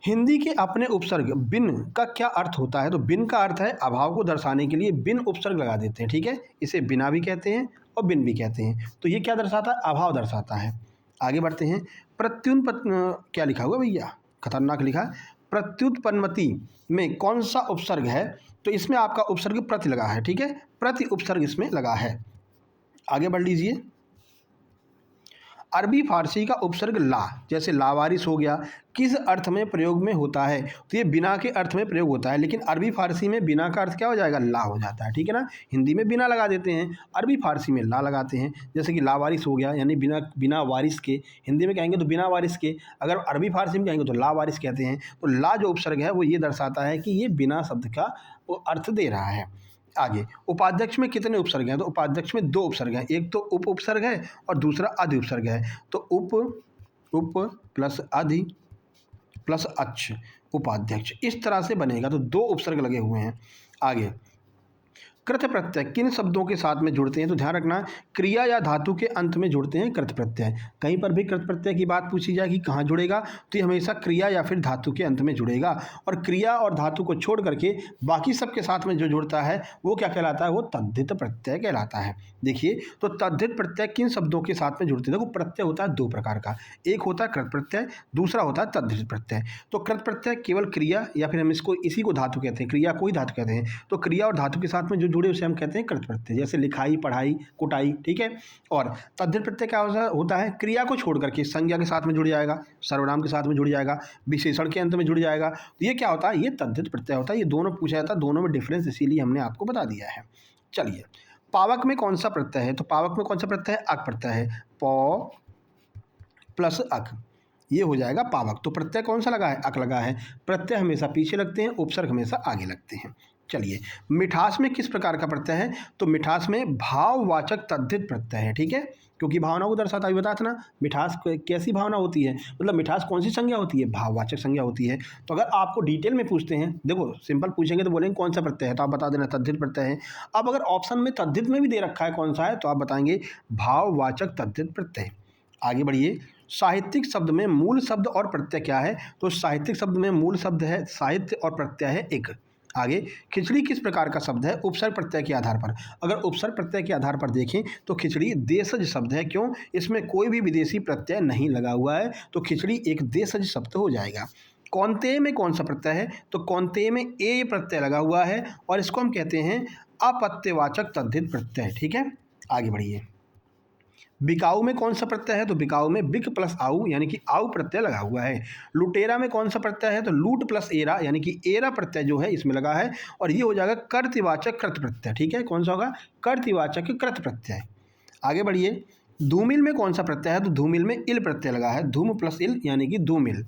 हिंदी के अपने उपसर्ग बिन का क्या अर्थ होता है? तो बिन का अर्थ है अभाव को दर्शाने के लिए बिन उपसर्ग लगा देते हैं, ठीक है? इसे बिना भी कहते हैं और बिन भी कहते हैं। तो ये क्या दर्शाता है? अभाव दर्शाता है। आगे बढ़ते हैं, क्या लिखा हुआ भैया? खतरनाक लिखा है। प्रत्युत्पन्नमति में कौन सा उपसर्ग है? तो इसमें आपका उपसर्ग प्रति लगा है, ठीक है? प्रति उपसर्ग इसमें लगा है। आगे बढ़ लीजिए, अरबी फारसी का उपसर्ग ला, जैसे लावारिस हो गया, किस अर्थ में प्रयोग में होता है? तो ये बिना के अर्थ में प्रयोग होता है, लेकिन अरबी फारसी में बिना का अर्थ क्या हो जाएगा? ला हो जाता है, ठीक है ना? हिंदी में बिना लगा देते हैं, अरबी फारसी में ला लगाते हैं। जैसे कि लावारिस हो गया, यानी बिना वारिस के, हिंदी में कहेंगे तो बिना वारिस के, अगर अरबी फारसी में कहेंगे तो लावारिस कहते हैं। तो ला जो उपसर्ग है वो ये दर्शाता है कि ये बिना शब्द का वो अर्थ दे रहा है। आगे, उपाध्यक्ष में कितने उपसर्ग हैं? तो उपाध्यक्ष में 2 उपसर्ग हैं, एक तो उप उपसर्ग है और दूसरा अधि उपसर्ग है। तो उप प्लस अधि प्लस अच्छ, उपाध्यक्ष, इस तरह से बनेगा। तो 2 उपसर्ग लगे हुए हैं। आगे, कृत प्रत्यय किन शब्दों के साथ में जुड़ते हैं? तो ध्यान रखना, क्रिया या धातु के अंत में जुड़ते हैं कृत प्रत्यय। कहीं पर भी कृत प्रत्यय की बात पूछी जाए कि कहाँ जुड़ेगा, तो ये हमेशा क्रिया या फिर धातु के अंत में जुड़ेगा। और क्रिया और धातु को छोड़ करके बाकी सब के साथ में जो जुड़ता है वो क्या कहलाता है? वो तद्धित प्रत्यय कहलाता है। देखिए, तो तद्धित प्रत्यय किन शब्दों के साथ में जुड़ते हैं? देखो, प्रत्यय होता है दो प्रकार का, एक होता है कृत प्रत्यय, दूसरा होता है तद्धित प्रत्यय। तो कृत प्रत्यय केवल क्रिया या फिर हम इसी को धातु कहते हैं, क्रिया को ही धातु कहते हैं। तो क्रिया और धातु के साथ में जो जुड़े उसे हम कहते हैं कृत प्रत्यय, जैसे लिखाई, पढ़ाई, कुटाई, ठीक है। और तद्धित प्रत्यय क्या होता है? क्रिया को छोड़ करके संज्ञा के साथ में जुड़ जाएगा, सर्वनाम के साथ में जुड़ जाएगा, विशेषण के अंत में जुड़ जाएगा। तो ये क्या होता है? ये तद्धित प्रत्यय होता है। ये दोनों पूछा जाता है, दोनों में डिफरेंस इसीलिए हमने आपको बता दिया है। चलिए, पावक में कौन सा प्रत्यय है? तो पावक में कौन सा प्रत्यय है? अक प्रत्यय है। प प्लस अक, ये हो जाएगा पावक। तो प्रत्यय कौन सा लगा है? अक लगा है। प्रत्यय हमेशा पीछे लगते हैं, उपसर्ग हमेशा आगे लगते हैं। चलिए, मिठास में किस प्रकार का प्रत्यय है? तो मिठास में भाववाचक तद्धित प्रत्यय है, ठीक है, क्योंकि भावना को दर्शाता, अभी बताया था ना, मिठास कैसी भावना होती है, मतलब मिठास कौन सी संज्ञा होती है? भाववाचक संज्ञा होती है। तो अगर आपको डिटेल में पूछते हैं, देखो सिंपल पूछेंगे तो बोलेंगे कौन सा प्रत्यय है, तो आप बता देना तद्धित प्रत्यय है। अब अगर ऑप्शन में तद्धित में भी दे रखा है कौन सा है, तो आप बताएंगे भाववाचक तद्धित प्रत्यय। आगे बढ़िए, साहित्यिक शब्द में मूल शब्द और प्रत्यय क्या है? तो साहित्यिक शब्द में मूल शब्द है साहित्य और प्रत्यय है एक। आगे, खिचड़ी किस प्रकार का शब्द है? उपसर्ग प्रत्यय के आधार पर। अगर उपसर्ग प्रत्यय के आधार पर देखें तो खिचड़ी देशज शब्द है। क्यों? इसमें कोई भी विदेशी प्रत्यय नहीं लगा हुआ है, तो खिचड़ी एक देशज शब्द हो जाएगा। कौनते में कौन सा प्रत्यय है? तो कौनते में ए प्रत्यय लगा हुआ है और इसको हम कहते हैं अपत्यवाचक तद्धित प्रत्यय, ठीक है। आगे बढ़िए, बिकाऊ में कौन सा प्रत्यय है? तो बिकाऊ में बिक प्लस आऊ यानी कि आऊ प्रत्यय लगा हुआ है। लुटेरा में कौन सा प्रत्यय है? तो लूट प्लस एरा यानी कि एरा प्रत्यय जो है इसमें लगा है, और ये हो जाएगा कर्तवाचक कृत प्रत्यय, ठीक है। कौन सा होगा? कर्तवाचक कृत प्रत्यय। आगे बढ़िए, धूमिल में कौन सा प्रत्यय है? तो धूमिल में इल प्रत्यय लगा है, धूम प्लस इल यानी कि धूमिल।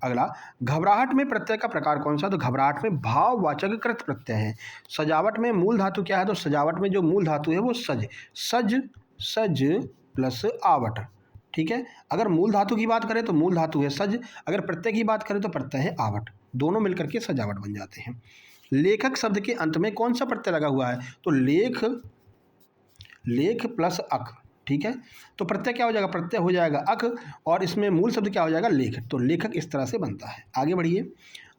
अगला, घबराहट में प्रत्यय का प्रकार कौन सा? तो घबराहट में भाववाचक कृत प्रत्यय है। सजावट में मूल धातु क्या है? तो सजावट में जो मूल धातु है वो सज, सज प्लस आवट, ठीक है। अगर मूल धातु की बात करें तो मूल धातु है सज, अगर प्रत्यय की बात करें तो प्रत्यय है आवट, दोनों मिलकर के सजावट बन जाते हैं। लेखक शब्द के अंत में कौन सा प्रत्यय लगा हुआ है? तो लेख प्लस अक, ठीक है। तो प्रत्यय क्या हो जाएगा? प्रत्यय हो जाएगा अक, और इसमें मूल शब्द क्या हो जाएगा? लेख। तो लेखक इस तरह से बनता है। आगे बढ़िए,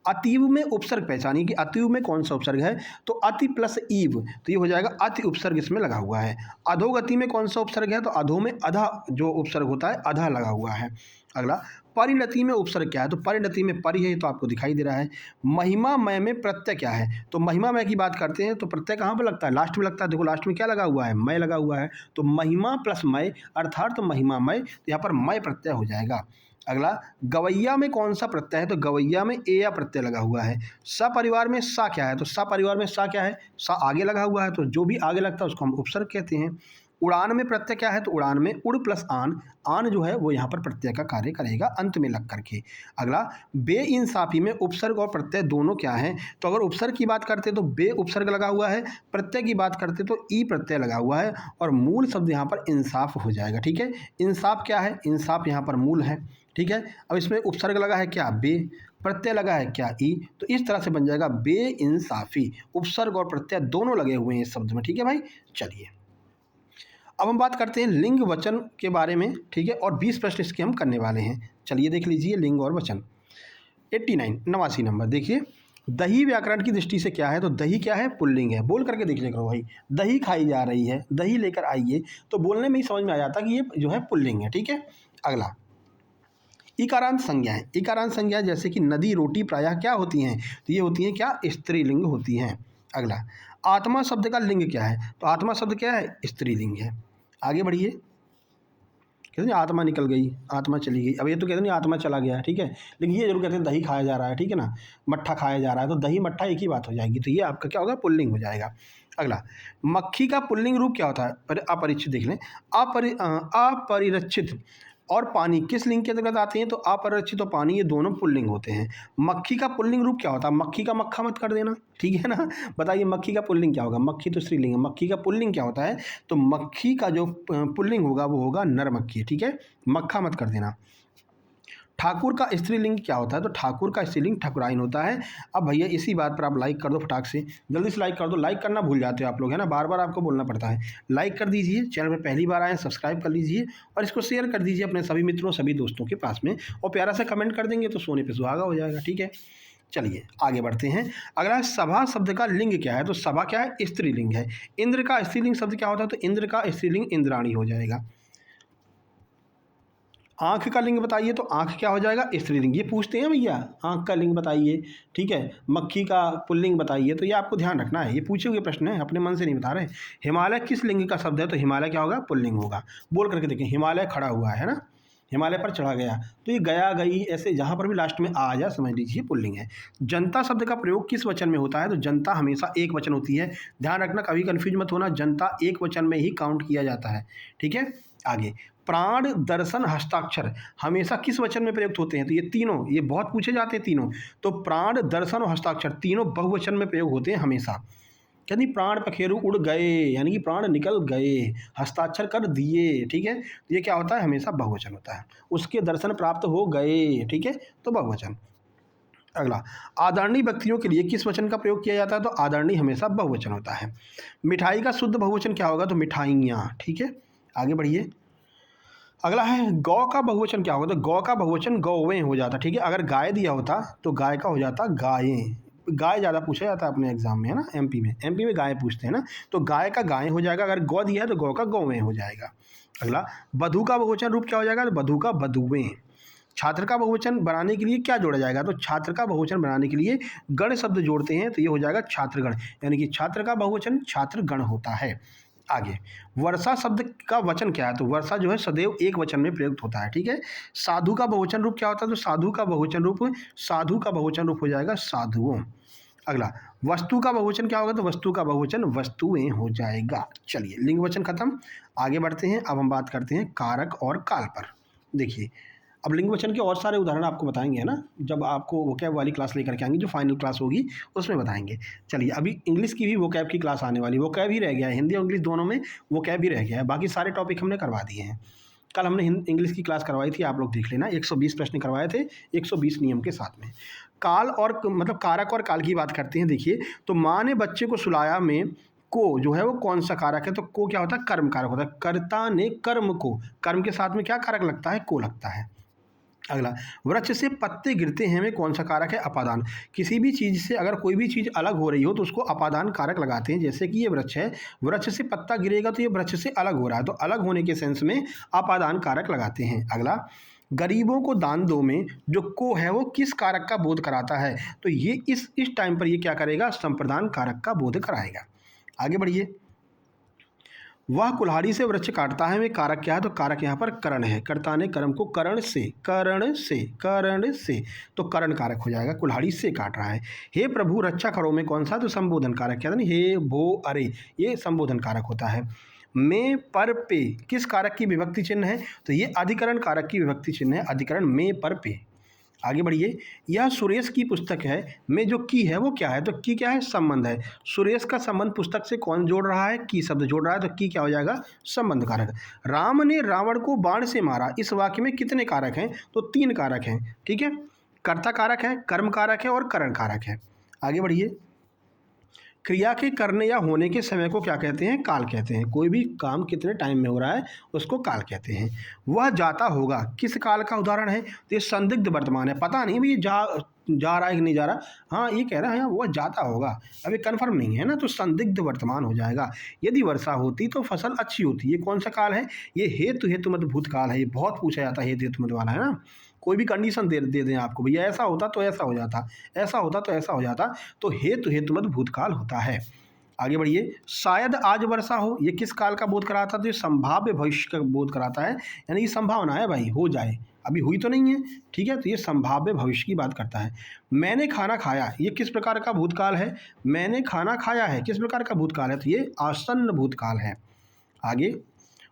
अतीव में उपसर्ग पहचानिए कि अतीव में कौन सा उपसर्ग है? तो अति प्लस ईव, तो ये हो जाएगा अति उपसर्ग इसमें लगा हुआ है। अधोगति में कौन सा उपसर्ग है? तो अधो में अधा जो उपसर्ग होता है अधा लगा हुआ है। अगला, परिणति में उपसर्ग क्या है? तो परिणति में परि है, तो आपको दिखाई दे रहा है। महिमामय में प्रत्यय क्या है? तो महिमामय की बात करते हैं तो प्रत्यय कहाँ पर लगता है? लास्ट में लगता है। देखो लास्ट में क्या लगा हुआ है? मय लगा हुआ है। तो महिमा प्लस मय अर्थात महिमामय, तो यहाँ पर मय प्रत्यय हो जाएगा। अगला, गवैया में कौन सा प्रत्यय है? तो गवैया में एया प्रत्यय लगा हुआ है। सपरिवार में सा क्या है? तो सपरिवार में सा क्या है? सा आगे लगा हुआ है, तो जो भी आगे लगता है उसको हम उपसर्ग कहते हैं। उड़ान में प्रत्यय क्या है? तो उड़ान में उड़ प्लस आन, आन जो है वो यहाँ पर प्रत्यय का कार्य करेगा अंत में लग करके। अगला, बेइंसाफी में उपसर्ग और प्रत्यय दोनों क्या है? तो अगर उपसर्ग की बात करते तो बे उपसर्ग लगा हुआ है, प्रत्यय की बात करते तो ई प्रत्यय लगा हुआ है, और मूल शब्द यहाँ पर इंसाफ हो जाएगा, ठीक है। इंसाफ क्या है? इंसाफ यहाँ पर मूल है, ठीक है। अब इसमें उपसर्ग लगा है क्या? बे, प्रत्यय लगा है क्या? ई, तो इस तरह से बन जाएगा बेइंसाफी। उपसर्ग और प्रत्यय दोनों लगे हुए हैं इस शब्द में, ठीक है भाई। चलिए, अब हम बात करते हैं लिंग वचन के बारे में, ठीक है, और 20 प्रश्न इसके हम करने वाले हैं। चलिए देख लीजिए लिंग और वचन। 89 नंबर देखिए, दही व्याकरण की दृष्टि से क्या है? तो दही क्या है? पुल्लिंग है। बोल करके देख लिया करो भाई, दही खाई जा रही है, दही लेकर आइए, तो बोलने में ही समझ में आ जाता कि ये जो है पुल्लिंग है, ठीक है। अगला, इकारांत संज्ञा है। इकारांत संज्ञा जैसे कि नदी, रोटी प्रायः क्या होती हैं? तो ये होती हैं क्या? स्त्रीलिंग होती हैं। अगला, आत्मा शब्द का लिंग क्या है? तो आत्मा शब्द क्या है? स्त्रीलिंग है। आगे बढ़िए, कहते हैं आत्मा निकल गई, आत्मा चली गई। अब ये तो कहते नहीं आत्मा चला गया, ठीक है, लेकिन ये जरूर कहते हैं दही खाया जा रहा है, ठीक है ना, मट्ठा खाया जा रहा है, तो दही मट्ठा एक ही बात हो जाएगी, तो ये आपका क्या होगा? पुल्लिंग हो जाएगा। अगला, मक्खी का पुल्लिंग रूप क्या होता है? अपरिचित देख लें, अपरिरक्षित और पानी किस लिंग के अंतर्गत आते हैं? तो अपरिरक्षित और पानी ये दोनों पुल्लिंग होते हैं। मक्खी का पुल्लिंग रूप क्या होता है? मक्खी का मक्खा मत कर देना, ठीक है ना। बताइए मक्खी का पुल्लिंग क्या होगा? मक्खी तो स्त्रीलिंग है, मक्खी का पुल्लिंग क्या होता है? तो मक्खी का जो पुल्लिंग होगा वो होगा नर मक्खी, ठीक है, मक्खा मत कर देना। ठाकुर का स्त्रीलिंग क्या होता है? तो ठाकुर का स्त्रीलिंग ठकुराइन होता है। अब भैया इसी बात पर आप लाइक कर दो फटाक से, जल्दी से लाइक कर दो। लाइक करना भूल जाते हो आप लोग, है ना, बार बार आपको बोलना पड़ता है। लाइक कर दीजिए, चैनल पर पहली बार आए सब्सक्राइब कर लीजिए और इसको शेयर कर दीजिए अपने सभी मित्रों सभी दोस्तों के पास में, और प्यारा सा कमेंट कर देंगे तो सोने पे सुहागा हो जाएगा। ठीक है, चलिए आगे बढ़ते हैं। अगला है सभा शब्द का लिंग क्या है? तो सभा क्या है? स्त्रीलिंग है। इंद्र का स्त्रीलिंग शब्द क्या होता है? तो इंद्र का स्त्रीलिंग इंद्राणी हो जाएगा। आँख का लिंग बताइए, तो आँख क्या हो जाएगा? स्त्रीलिंग। ये पूछते हैं भैया, आँख का लिंग बताइए, ठीक है। मक्खी का पुल्लिंग बताइए, तो ये आपको ध्यान रखना है, ये पूछे हुए प्रश्न है, अपने मन से नहीं बता रहे। हिमालय किस लिंग का शब्द है? तो हिमालय क्या होगा? पुल्लिंग होगा। बोल करके देखें, हिमालय खड़ा हुआ है ना, हिमालय पर चढ़ा गया, तो ये गया गई ऐसे जहाँ पर भी लास्ट में आ जाए समझ लीजिए पुल्लिंग है। जनता शब्द का प्रयोग किस वचन में होता है? तो जनता हमेशा एक वचन होती है, ध्यान रखना, कभी कंफ्यूज मत होना, जनता एक वचन में ही काउंट किया जाता है। ठीक है, आगे प्राण दर्शन हस्ताक्षर हमेशा किस वचन में प्रयुक्त होते हैं? तो ये तीनों, ये बहुत पूछे जाते हैं तीनों। तो प्राण दर्शन और हस्ताक्षर तीनों बहुवचन में प्रयोग होते हैं हमेशा। यानी प्राण पखेरु उड़ गए, यानी कि प्राण निकल गए, हस्ताक्षर कर दिए। ठीक है, तो ये क्या होता है? हमेशा बहुवचन होता है। उसके दर्शन प्राप्त हो गए, ठीक है, तो बहुवचन। अगला, आदरणीय व्यक्तियों के लिए किस वचन का प्रयोग किया जाता है? तो आदरणीय हमेशा बहुवचन होता है। मिठाई का शुद्ध बहुवचन क्या होगा? तो मिठाइयाँ। ठीक है, आगे बढ़िए। अगला है गौ का बहुवचन क्या होगा? तो गौ का बहुवचन गौवें हो जाता। ठीक है, अगर गाय दिया होता तो गाय का हो जाता गायें। गाय ज़्यादा पूछा जाता है अपने एग्जाम में, है ना, एमपी में गाय पूछते हैं ना, तो गाय का गायें हो जाएगा। अगर गौ दिया है तो गौ का गौवें हो जाएगा। अगला, वधू का बहुवचन रूप क्या हो जाएगा? तो वधू का वधुएं। छात्र का बहुवचन बनाने के लिए क्या जोड़ा जाएगा? तो छात्र का बहुवचन बनाने के लिए गण शब्द जोड़ते हैं, तो ये हो जाएगा छात्रगण, यानी कि छात्र का बहुवचन छात्रगण होता है। आगे, वर्षा शब्द का वचन क्या है? तो वर्षा जो है सदैव एक वचन में प्रयुक्त होता है। ठीक है, साधु का बहुवचन रूप क्या होता है? तो साधु का बहुवचन रूप हो जाएगा साधुओं। अगला, वस्तु का बहुवचन क्या होगा? तो वस्तु का बहुवचन वस्तुएं हो जाएगा। चलिए, लिंग वचन खत्म, आगे बढ़ते हैं। अब हम बात करते हैं कारक और काल पर। देखिए, अब लिंग वचन के और सारे उदाहरण आपको बताएंगे, है ना, जब आपको वोकैब वाली क्लास लेकर के आएंगे, जो फाइनल क्लास होगी उसमें बताएंगे। चलिए, अभी इंग्लिश की भी वोकैब की क्लास आने वाली, वोकैब ही रह गया है, हिंदी और इंग्लिश दोनों में वोकैब ही रह गया है, बाकी सारे टॉपिक हमने करवा दिए हैं। कल हमने इंग्लिश की क्लास करवाई थी, आप लोग देख लेना, 120 प्रश्न करवाए थे, 120 नियम के साथ में। काल और मतलब कारक और काल की बात करते हैं। देखिए, तो माँ ने बच्चे को सुलाया में को जो है वो कौन सा कारक है? तो को क्या होता है? कर्म कारक होता है। कर्ता ने कर्म को, कर्म के साथ में क्या कारक लगता है? को लगता है। अगला, वृक्ष से पत्ते गिरते हैं में कौन सा कारक है? अपादान। किसी भी चीज़ से अगर कोई भी चीज़ अलग हो रही हो तो उसको अपादान कारक लगाते हैं। जैसे कि ये वृक्ष है, वृक्ष से पत्ता गिरेगा तो ये वृक्ष से अलग हो रहा है, तो अलग होने के सेंस में अपादान कारक लगाते हैं। अगला, गरीबों को दान दो में जो को है वो किस कारक का बोध कराता है? तो ये इस टाइम पर ये क्या करेगा? संप्रदान कारक का बोध कराएगा। आगे बढ़िए। वह कुल्हाड़ी से वृक्ष काटता है में कारक क्या है? तो कारक यहाँ पर करण है। कर्ता ने कर्म को करण से तो करण कारक हो जाएगा, कुल्हाड़ी से काट रहा है। हे प्रभु रक्षा करो में कौन सा? तो संबोधन कारक क्या था? हे भो अरे, ये संबोधन कारक होता है। में पर पे किस कारक की विभक्ति चिन्ह है? तो ये अधिकरण कारक की विभक्ति चिन्ह है, अधिकरण में पर पे। आगे बढ़िए। यह सुरेश की पुस्तक है में जो की है वो क्या है? तो की क्या है? संबंध है। सुरेश का संबंध पुस्तक से कौन जोड़ रहा है? की शब्द जोड़ रहा है, तो की क्या हो जाएगा? संबंध कारक। राम ने रावण को बाण से मारा, इस वाक्य में कितने कारक हैं? तो 3 कारक हैं। ठीक है, कर्ता कारक है, कर्म कारक है और करण कारक है। आगे बढ़िए। क्रिया के करने या होने के समय को क्या कहते हैं? काल कहते हैं। कोई भी काम कितने टाइम में हो रहा है उसको काल कहते हैं। वह जाता होगा किस काल का उदाहरण है? तो ये संदिग्ध वर्तमान है, पता नहीं भी जा रहा है कि नहीं जा रहा। हाँ, ये कह रहा है वह जाता होगा, अभी कन्फर्म नहीं है ना, तो संदिग्ध वर्तमान हो जाएगा। यदि वर्षा होती तो फसल अच्छी होती। ये कौन सा काल है? ये हेतु मत भूतकाल है। ये बहुत पूछा जाता है हेतु मत वाला, है ना। कोई भी कंडीशन दे दें आपको, भैया ऐसा होता तो ऐसा हो जाता, ऐसा होता तो ऐसा हो जाता, तो हेतु मत भूतकाल होता है। आगे बढ़िए। शायद आज वर्षा हो, ये किस काल का बोध कराता? तो ये संभाव्य भविष्य का बोध कराता है, यानी कि संभावना है भाई, हो जाए, अभी हुई तो नहीं है। ठीक है, तो ये संभाव्य भविष्य की बात करता है। मैंने खाना खाया, ये किस प्रकार का भूतकाल है? मैंने खाना खाया है किस प्रकार का भूतकाल है? तो ये आसन्न भूतकाल है। आगे,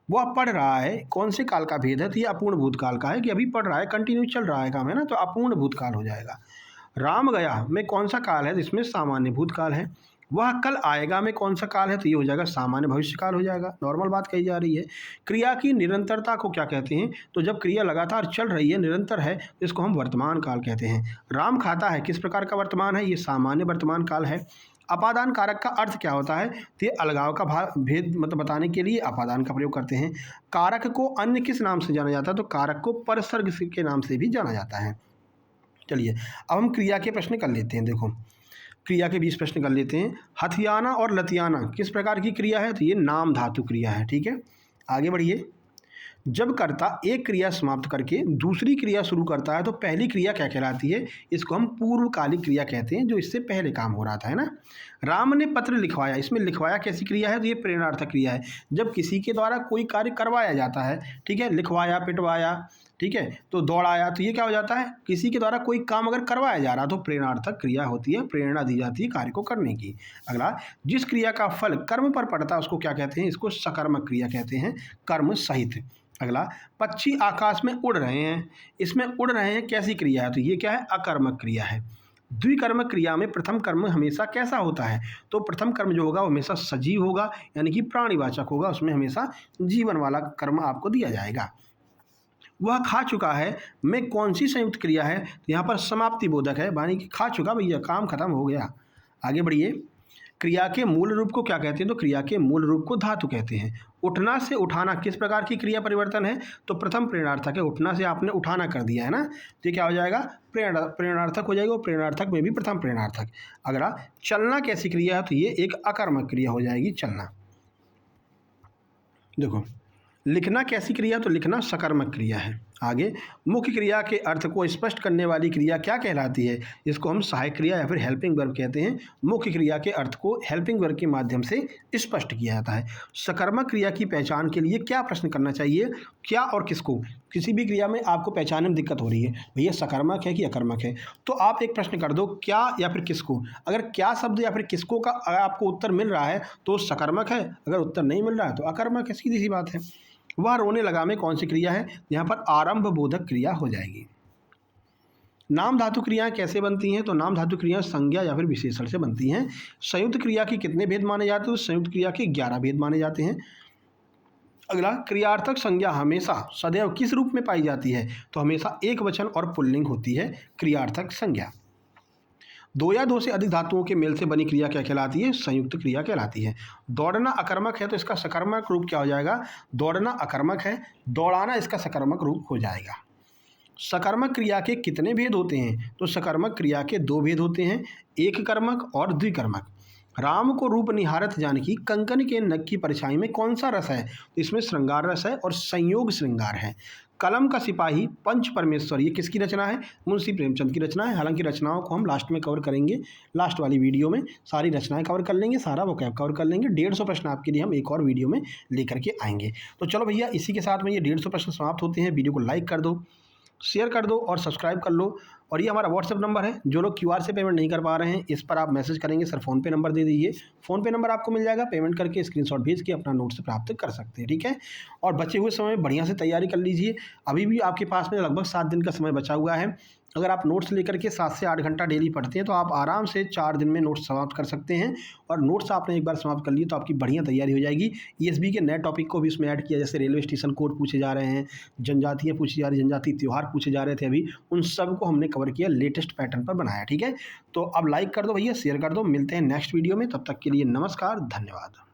वह पढ़ रहा है, कौन से काल का भेद है? तो ये अपूर्ण भूतकाल का है, कि अभी पढ़ रहा है, कंटिन्यू चल रहा है काम, है ना, तो अपूर्ण भूतकाल हो जाएगा। राम गया में कौन सा काल है? इसमें सामान्य भूतकाल है। वह कल आएगा में कौन सा काल है, तो ये हो जाएगा सामान्य भविष्य काल हो जाएगा। नॉर्मल बात कही जा रही है। क्रिया की निरंतरता को क्या कहते हैं, तो जब क्रिया लगातार चल रही है, निरंतर है, तो इसको हम वर्तमान काल कहते हैं। राम खाता है किस प्रकार का वर्तमान है, ये सामान्य वर्तमान काल है। अपादान कारक का अर्थ क्या होता है, तो ये अलगाव का भेद मतलब बताने के लिए अपादान का प्रयोग करते हैं। कारक को अन्य किस नाम से जाना जाता है, तो कारक को परसर्ग के नाम से भी जाना जाता है। चलिए अब हम क्रिया के प्रश्न कर लेते हैं। देखो क्रिया के 20 प्रश्न कर लेते हैं। हथियाना और लतियाना किस प्रकार की क्रिया है, तो ये नाम धातु क्रिया है। ठीक है, आगे बढ़िए। जब कर्ता एक क्रिया समाप्त करके दूसरी क्रिया शुरू करता है तो पहली क्रिया क्या कहलाती है, इसको हम पूर्वकालिक क्रिया कहते हैं, जो इससे पहले काम हो रहा था, है ना। राम ने पत्र लिखवाया, इसमें लिखवाया कैसी क्रिया है, तो ये प्रेरणार्थक क्रिया है। जब किसी के द्वारा कोई कार्य करवाया जाता है, ठीक है, लिखवाया, पिटवाया, ठीक है, तो दौड़ाया, तो ये क्या हो जाता है, किसी के द्वारा कोई काम अगर करवाया जा रहा तो प्रेरणार्थक क्रिया होती है, प्रेरणा दी जाती है कार्य को करने की। अगला, जिस क्रिया का फल कर्म पर पड़ता है उसको क्या कहते हैं, इसको सकर्मक क्रिया कहते हैं, कर्म सहित। अगला, पक्षी आकाश में उड़ रहे हैं, इसमें उड़ रहे हैं कैसी क्रिया है, तो ये क्या है, अकर्मक क्रिया है। द्विकर्मक क्रिया में प्रथम कर्म हमेशा कैसा होता है, तो प्रथम कर्म जो होगा वो हमेशा सजीव होगा, यानी कि प्राणीवाचक होगा, उसमें हमेशा जीवन वाला कर्म आपको दिया जाएगा। वह खा चुका है में कौन सी संयुक्त क्रिया है, तो यहाँ पर समाप्ति बोधक है, यानी कि खा चुका भैया, काम खत्म हो गया। आगे बढ़िए। क्रिया के मूल रूप को क्या कहते हैं, तो क्रिया के मूल रूप को धातु कहते हैं। उठना से उठाना किस प्रकार की क्रिया परिवर्तन है, तो प्रथम प्रेरणार्थक है। उठना से आपने उठाना कर दिया है ना, तो ये क्या हो जाएगा, प्रेरणार्थक हो जाएगा, और प्रेरणार्थक में भी प्रथम प्रेरणार्थक। अगला, चलना कैसी क्रिया है, तो ये एक अकर्मक क्रिया हो जाएगी, चलना। देखो, लिखना कैसी क्रिया, तो लिखना सकर्मक क्रिया है। आगे, मुख्य क्रिया के अर्थ को स्पष्ट करने वाली क्रिया क्या कहलाती है, इसको हम सहायक क्रिया या फिर हेल्पिंग वर्ब कहते हैं। मुख्य क्रिया के अर्थ को हेल्पिंग वर्ब के माध्यम से स्पष्ट किया जाता है। सकर्मक क्रिया की पहचान के लिए क्या प्रश्न करना चाहिए, क्या और किसको। किसी भी क्रिया में आपको पहचानने में दिक्कत हो रही है, भैया सकर्मक है कि अकर्मक है, तो आप एक प्रश्न कर दो, क्या या फिर किसको। अगर क्या शब्द या फिर किसको का अगर आपको उत्तर मिल रहा है तो सकर्मक है, अगर उत्तर नहीं मिल रहा है तो अकर्मक है, सीधी सी बात है। वह रोने लगा में कौन सी क्रिया है, यहाँ पर आरंभ बोधक क्रिया हो जाएगी। नाम धातु क्रियाएं कैसे बनती हैं, तो नाम धातु क्रियाएं संज्ञा या फिर विशेषण से बनती हैं। संयुक्त क्रिया के कितने भेद माने जाते हैं, तो संयुक्त क्रिया के 11 भेद माने जाते हैं। अगला, क्रियार्थक संज्ञा हमेशा सदैव किस रूप में पाई जाती है, तो हमेशा एक वचन और पुल्लिंग होती है क्रियार्थक संज्ञा। दो या दो से अधिक धातुओं के मेल से बनी क्रिया क्या कहलाती है, संयुक्त क्रिया कहलाती है। दौड़ना अकर्मक है तो इसका सकर्मक रूप क्या हो जाएगा, दौड़ना अकर्मक है, दौड़ाना इसका सकर्मक रूप हो जाएगा। सकर्मक क्रिया के कितने भेद होते हैं, तो सकर्मक क्रिया के 2 भेद होते हैं, एक कर्मक और द्विकर्मक। राम को रूप निहारत जानकी कंकन के नख की परछाई में कौन सा रस है, तो इसमें श्रृंगार रस है और संयोग श्रृंगार है। कलम का सिपाही पंच परमेश्वर, ये किसकी रचना है, मुंशी प्रेमचंद की रचना है। हालांकि रचनाओं को हम लास्ट में कवर करेंगे, लास्ट वाली वीडियो में सारी रचनाएं कवर कर लेंगे, सारा वोकैब कवर कर लेंगे। 150 प्रश्न आपके लिए हम एक और वीडियो में लेकर के आएंगे। तो चलो भैया, इसी के साथ में ये 150 प्रश्न समाप्त होते हैं। वीडियो को लाइक कर दो, शेयर कर दो और सब्सक्राइब कर लो। और ये हमारा व्हाट्सएप नंबर है, जो लोग क्यूआर से पेमेंट नहीं कर पा रहे हैं, इस पर आप मैसेज करेंगे, सर फ़ोनपे नंबर दे दीजिए, फ़ोनपे नंबर आपको मिल जाएगा, पेमेंट करके स्क्रीनशॉट भेज के अपना नोट्स प्राप्त कर सकते हैं, ठीक है। और बचे हुए समय में बढ़िया से तैयारी कर लीजिए। अभी भी आपके पास में लगभग 7 दिन का समय बचा हुआ है। अगर आप नोट्स लेकर के 7 से 8 घंटा डेली पढ़ते हैं तो आप आराम से 4 दिन में नोट्स समाप्त कर सकते हैं। और नोट्स आपने एक बार समाप्त कर लिए तो आपकी बढ़िया तैयारी हो जाएगी। ईएसबी के नए टॉपिक को भी इसमें ऐड किया, जैसे रेलवे स्टेशन कोड पूछे जा रहे हैं, जनजातियाँ पूछी जा रही, जनजातीय त्यौहार पूछे जा रहे थे, अभी उन सब को हमने कवर किया, लेटेस्ट पैटर्न पर बनाया, ठीक है। तो अब लाइक कर दो भैया, शेयर कर दो। मिलते हैं नेक्स्ट वीडियो में, तब तक के लिए नमस्कार, धन्यवाद।